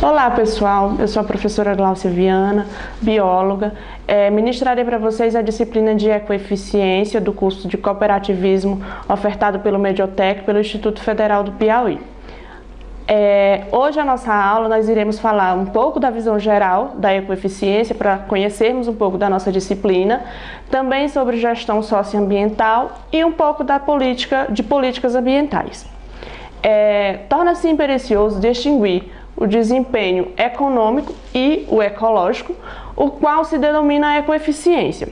Olá pessoal, eu sou a professora Glaucia Viana, bióloga. Ministrarei para vocês a disciplina de Ecoeficiência do curso de Cooperativismo ofertado pelo Mediotec, pelo Instituto Federal do Piauí. Hoje a nossa aula nós iremos falar um pouco da visão geral da ecoeficiência para conhecermos um pouco da nossa disciplina, também sobre gestão socioambiental e um pouco de políticas ambientais. Torna-se imperioso distinguir o desempenho econômico e o ecológico, o qual se denomina a ecoeficiência,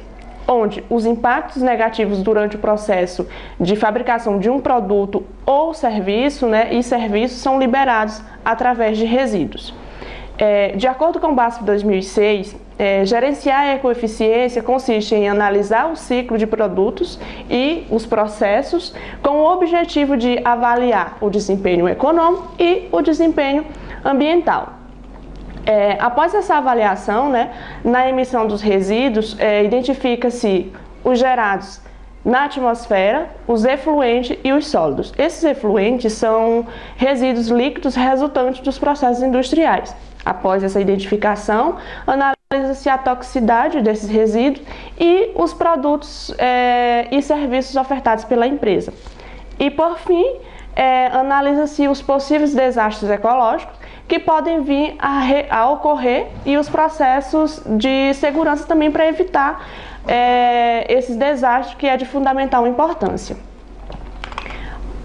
onde os impactos negativos durante o processo de fabricação de um produto ou serviço, e serviços são liberados através de resíduos. De acordo com o BASF 2006, gerenciar a ecoeficiência consiste em analisar o ciclo de produtos e os processos com o objetivo de avaliar o desempenho econômico e o desempenho ambiental. Após essa avaliação, na emissão dos resíduos, identifica-se os gerados na atmosfera, os efluentes e os sólidos. Esses efluentes são resíduos líquidos resultantes dos processos industriais. Após essa identificação, analisa-se a toxicidade desses resíduos e os produtos e serviços ofertados pela empresa. E, por fim, analisa-se os possíveis desastres ecológicos que podem vir a ocorrer e os processos de segurança também para evitar esses desastres, que é de fundamental importância.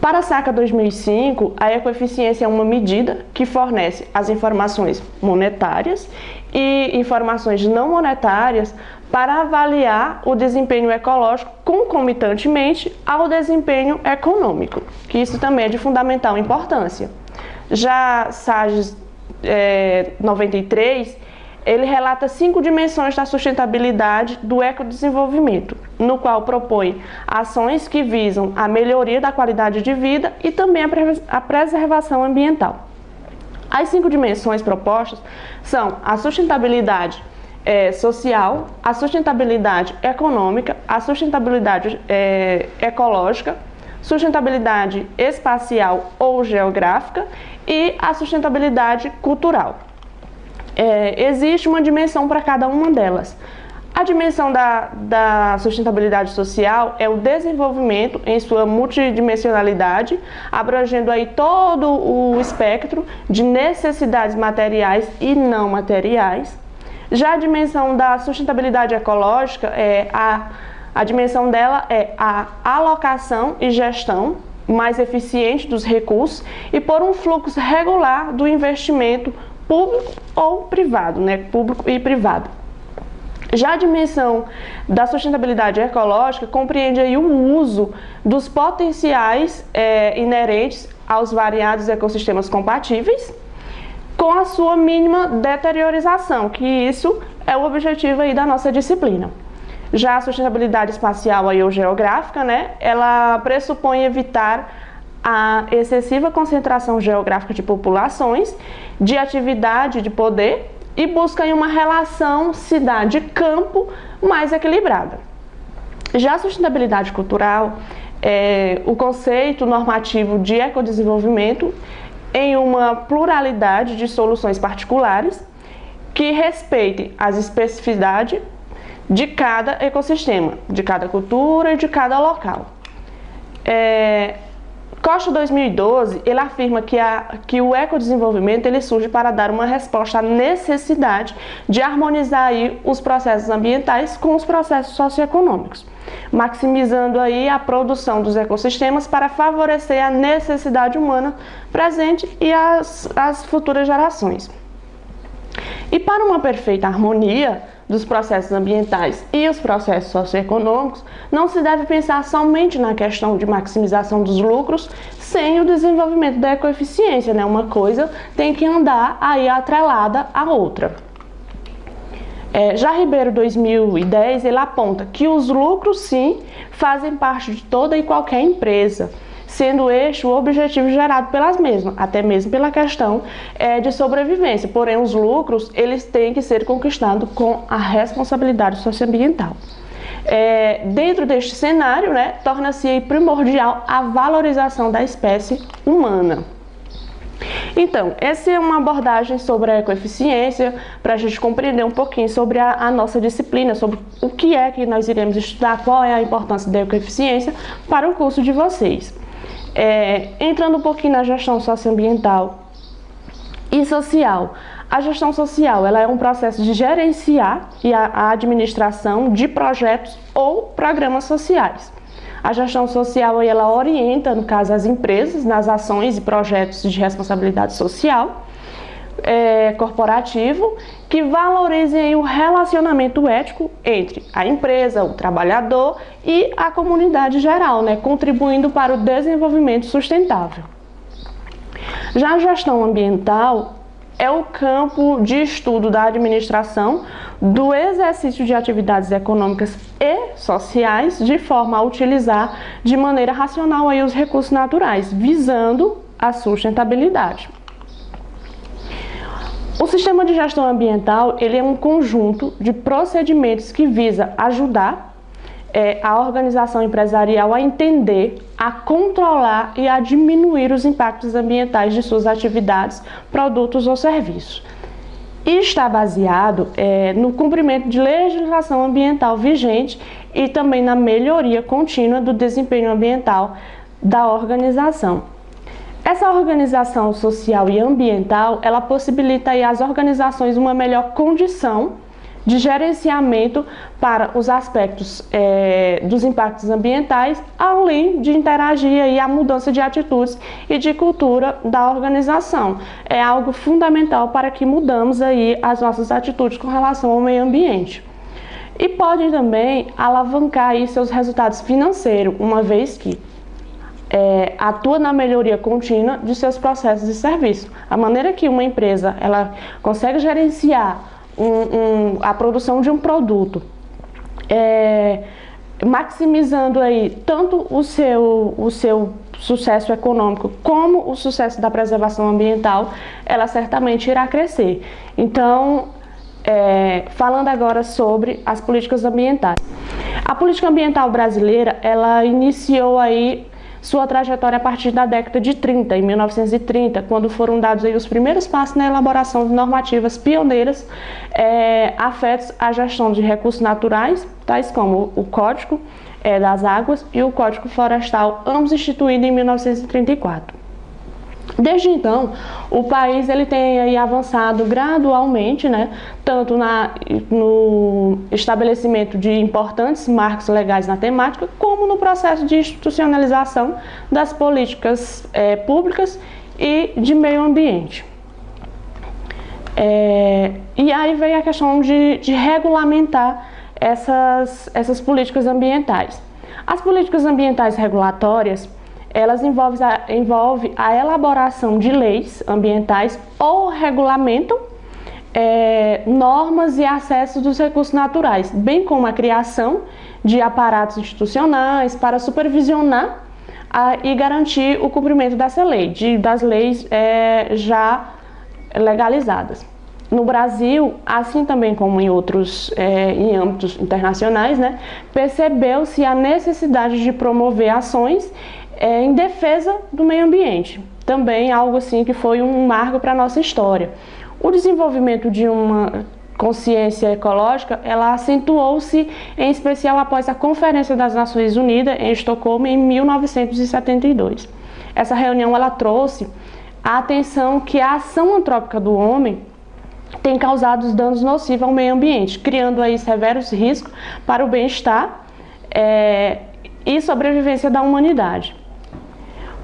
Para a SACA 2005, a ecoeficiência é uma medida que fornece as informações monetárias e informações não monetárias para avaliar o desempenho ecológico concomitantemente ao desempenho econômico, que isso também é de fundamental importância. Já SAGES 93, ele relata 5 dimensões da sustentabilidade do ecodesenvolvimento, no qual propõe ações que visam a melhoria da qualidade de vida e também a preservação ambiental. As 5 dimensões propostas são a sustentabilidade social, a sustentabilidade econômica, a sustentabilidade ecológica, sustentabilidade espacial ou geográfica e a sustentabilidade cultural. Existe uma dimensão para cada uma delas. A dimensão da sustentabilidade social é o desenvolvimento em sua multidimensionalidade, abrangendo aí todo o espectro de necessidades materiais e não materiais. Já a dimensão da sustentabilidade ecológica, a dimensão dela é a alocação e gestão mais eficiente dos recursos e por um fluxo regular do investimento público ou privado, público e privado. Já a dimensão da sustentabilidade ecológica compreende aí o uso dos potenciais inerentes aos variados ecossistemas compatíveis com a sua mínima deteriorização, que isso é o objetivo aí da nossa disciplina. Já a sustentabilidade espacial ou geográfica, ela pressupõe evitar a excessiva concentração geográfica de populações, de atividade de poder e busca aí uma relação cidade-campo mais equilibrada. Já a sustentabilidade cultural é o conceito normativo de ecodesenvolvimento em uma pluralidade de soluções particulares que respeitem as especificidades de cada ecossistema, de cada cultura e de cada local. Costa 2012, ele afirma que o ecodesenvolvimento ele surge para dar uma resposta à necessidade de harmonizar aí os processos ambientais com os processos socioeconômicos, maximizando aí a produção dos ecossistemas para favorecer a necessidade humana presente e as futuras gerações. E para uma perfeita harmonia dos processos ambientais e os processos socioeconômicos, não se deve pensar somente na questão de maximização dos lucros sem o desenvolvimento da ecoeficiência, Uma coisa tem que andar aí atrelada à outra. Já Ribeiro 2010, ele aponta que os lucros sim fazem parte de toda e qualquer empresa, sendo este o objetivo gerado pelas mesmas, até mesmo pela questão de sobrevivência. Porém, os lucros eles têm que ser conquistados com a responsabilidade socioambiental. Dentro deste cenário, torna-se primordial a valorização da espécie humana. Então, essa é uma abordagem sobre a ecoeficiência, para a gente compreender um pouquinho sobre a nossa disciplina, sobre o que é que nós iremos estudar, qual é a importância da ecoeficiência para o curso de vocês. Entrando um pouquinho na gestão socioambiental e social. A gestão social, ela é um processo de gerenciar a administração de projetos ou programas sociais. A gestão social, ela orienta, no caso, as empresas nas ações e projetos de responsabilidade social corporativo, que valorizem o relacionamento ético entre a empresa, o trabalhador e a comunidade geral, contribuindo para o desenvolvimento sustentável. Já a gestão ambiental é o campo de estudo da administração do exercício de atividades econômicas e sociais de forma a utilizar de maneira racional os recursos naturais, visando a sustentabilidade. O sistema de gestão ambiental ele é um conjunto de procedimentos que visa ajudar a organização empresarial a entender, a controlar e a diminuir os impactos ambientais de suas atividades, produtos ou serviços. E está baseado no cumprimento de legislação ambiental vigente e também na melhoria contínua do desempenho ambiental da organização. Essa organização social e ambiental, ela possibilita às organizações uma melhor condição de gerenciamento para os aspectos dos impactos ambientais, além de interagir a mudança de atitudes e de cultura da organização. É algo fundamental para que mudamos as nossas atitudes com relação ao meio ambiente. E podem também alavancar seus resultados financeiros, uma vez que atua na melhoria contínua de seus processos e serviços. A maneira que uma empresa ela consegue gerenciar a produção de um produto, maximizando tanto o seu sucesso econômico como o sucesso da preservação ambiental, ela certamente irá crescer. Então, falando agora sobre as políticas ambientais. A política ambiental brasileira, ela iniciou sua trajetória a partir da década de 30, em 1930, quando foram dados os primeiros passos na elaboração de normativas pioneiras afetos à gestão de recursos naturais, tais como o Código das Águas e o Código Florestal, ambos instituídos em 1934. Desde então, o país ele tem avançado gradualmente, tanto no estabelecimento de importantes marcos legais na temática, como no processo de institucionalização das políticas públicas e de meio ambiente. E aí vem a questão de regulamentar essas políticas ambientais. As políticas ambientais regulatórias, elas envolvem a elaboração de leis ambientais ou regulamentam normas e acessos dos recursos naturais, bem como a criação de aparatos institucionais para supervisionar e garantir o cumprimento dessa lei, das leis já legalizadas. No Brasil, assim também como em outros em âmbitos internacionais, percebeu-se a necessidade de promover ações em defesa do meio ambiente. Também algo assim que foi um marco para a nossa história. O desenvolvimento de uma consciência ecológica, ela acentuou-se em especial após a Conferência das Nações Unidas em Estocolmo em 1972. Essa reunião ela trouxe a atenção que a ação antrópica do homem tem causado danos nocivos ao meio ambiente, criando severos riscos para o bem-estar e sobrevivência da humanidade.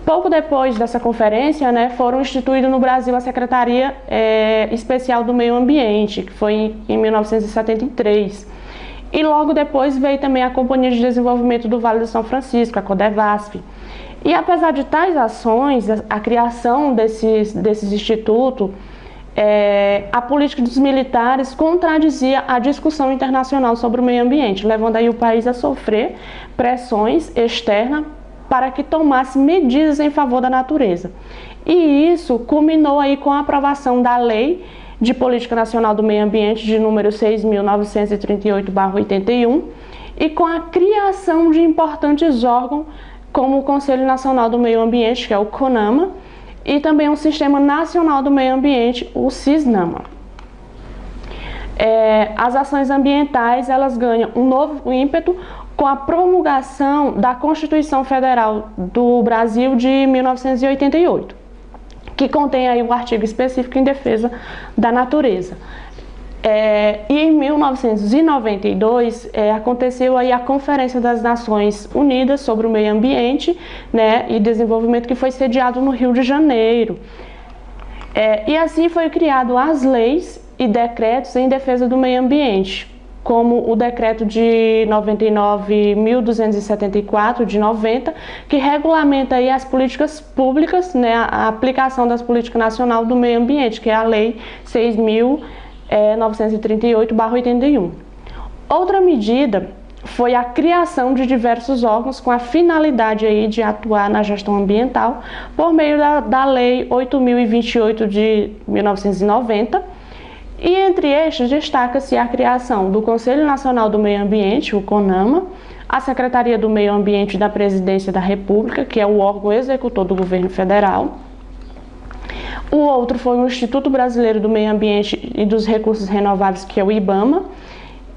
Pouco depois dessa conferência, foram instituídos no Brasil a Secretaria Especial do Meio Ambiente, que foi em 1973. E logo depois veio também a Companhia de Desenvolvimento do Vale do São Francisco, a CODEVASF. E apesar de tais ações, a criação desses institutos, a política dos militares contradizia a discussão internacional sobre o meio ambiente, levando o país a sofrer pressões externas para que tomasse medidas em favor da natureza. E isso culminou com a aprovação da Lei de Política Nacional do Meio Ambiente de número 6.938/81 e com a criação de importantes órgãos como o Conselho Nacional do Meio Ambiente, que é o CONAMA, e também um Sistema Nacional do Meio Ambiente, o SISNAMA. As ações ambientais, elas ganham um novo ímpeto com a promulgação da Constituição Federal do Brasil de 1988, que contém aí um artigo específico em defesa da natureza. E em 1992 aconteceu aí a Conferência das Nações Unidas sobre o Meio Ambiente, né, e Desenvolvimento, que foi sediado no Rio de Janeiro. E assim foi criado as leis e decretos em defesa do meio ambiente, como o decreto de 99.274 de 90, que regulamenta aí as políticas públicas, né, a aplicação das políticas nacionais do meio ambiente, que é a Lei 6.938/81. Outra medida foi a criação de diversos órgãos com a finalidade aí de atuar na gestão ambiental por meio da Lei 8.028 de 1990, e entre estes destaca-se a criação do Conselho Nacional do Meio Ambiente, o CONAMA, a Secretaria do Meio Ambiente da Presidência da República, que é o órgão executor do governo federal. O outro foi o Instituto Brasileiro do Meio Ambiente e dos Recursos Renováveis, que é o IBAMA,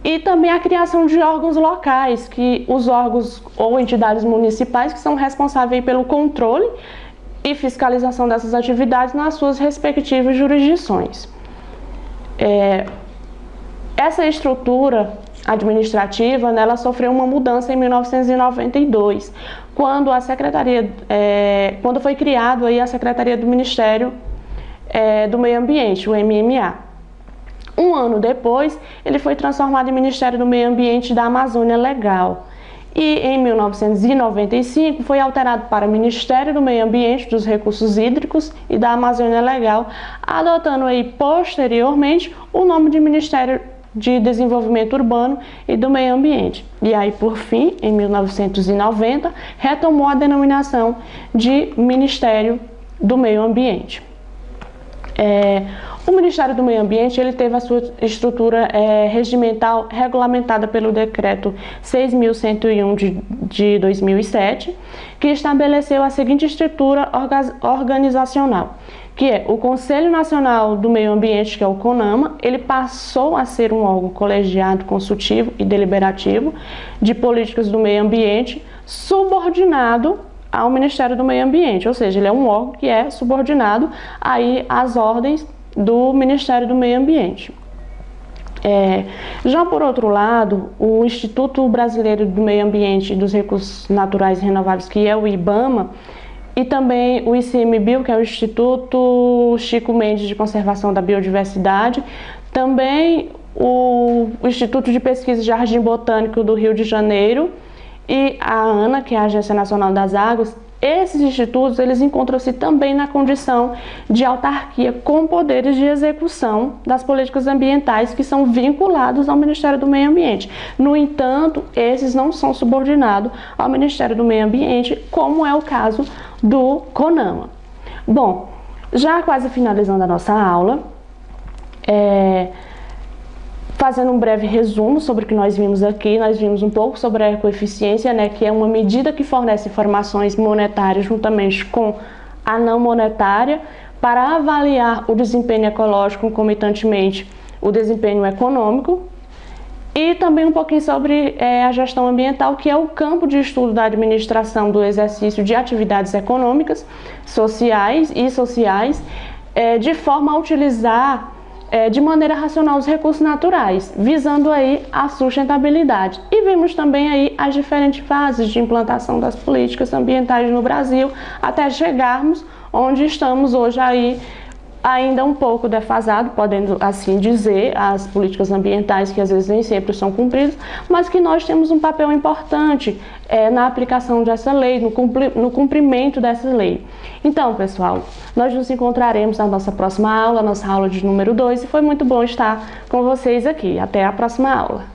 e também a criação de órgãos locais, que os órgãos ou entidades municipais que são responsáveis pelo controle e fiscalização dessas atividades nas suas respectivas jurisdições. Essa estrutura administrativa, né, ela sofreu uma mudança em 1992, quando quando foi criado aí a Secretaria do Ministério do Meio Ambiente, o MMA. Um ano depois, ele foi transformado em Ministério do Meio Ambiente da Amazônia Legal. E em 1995 foi alterado para Ministério do Meio Ambiente, dos Recursos Hídricos e da Amazônia Legal, adotando aí posteriormente o nome de Ministério de Desenvolvimento Urbano e do Meio Ambiente. E aí, por fim, em 1990, retomou a denominação de Ministério do Meio Ambiente. O Ministério do Meio Ambiente ele teve a sua estrutura regimental regulamentada pelo Decreto 6.101 de 2007, que estabeleceu a seguinte estrutura organizacional, que é o Conselho Nacional do Meio Ambiente, que é o CONAMA. Ele passou a ser um órgão colegiado, consultivo e deliberativo de políticas do meio ambiente, subordinado ao Ministério do Meio Ambiente, ou seja, ele é um órgão que é subordinado aí às ordens do Ministério do Meio Ambiente. Já por outro lado, o Instituto Brasileiro do Meio Ambiente e dos Recursos Naturais e Renováveis, que é o IBAMA, e também o ICMBio, que é o Instituto Chico Mendes de Conservação da Biodiversidade, também o Instituto de Pesquisa de Jardim Botânico do Rio de Janeiro e a ANA, que é a Agência Nacional das Águas. Esses institutos, eles encontram-se também na condição de autarquia com poderes de execução das políticas ambientais que são vinculados ao Ministério do Meio Ambiente. No entanto, esses não são subordinados ao Ministério do Meio Ambiente, como é o caso do CONAMA. Bom, já quase finalizando a nossa aula, fazendo um breve resumo sobre o que nós vimos aqui, nós vimos um pouco sobre a ecoeficiência, né, que é uma medida que fornece informações monetárias juntamente com a não monetária para avaliar o desempenho ecológico, concomitantemente o desempenho econômico, e também um pouquinho sobre a gestão ambiental, que é o campo de estudo da administração do exercício de atividades econômicas, sociais, de forma a utilizar de maneira racional os recursos naturais, visando aí a sustentabilidade. E vimos também aí as diferentes fases de implantação das políticas ambientais no Brasil, até chegarmos onde estamos hoje aí, ainda um pouco defasado, podendo assim dizer, as políticas ambientais que às vezes nem sempre são cumpridas, mas que nós temos um papel importante na aplicação dessa lei, no cumprimento dessa lei. Então, pessoal, nós nos encontraremos na nossa próxima aula, nossa aula de número 2, e foi muito bom estar com vocês aqui. Até a próxima aula.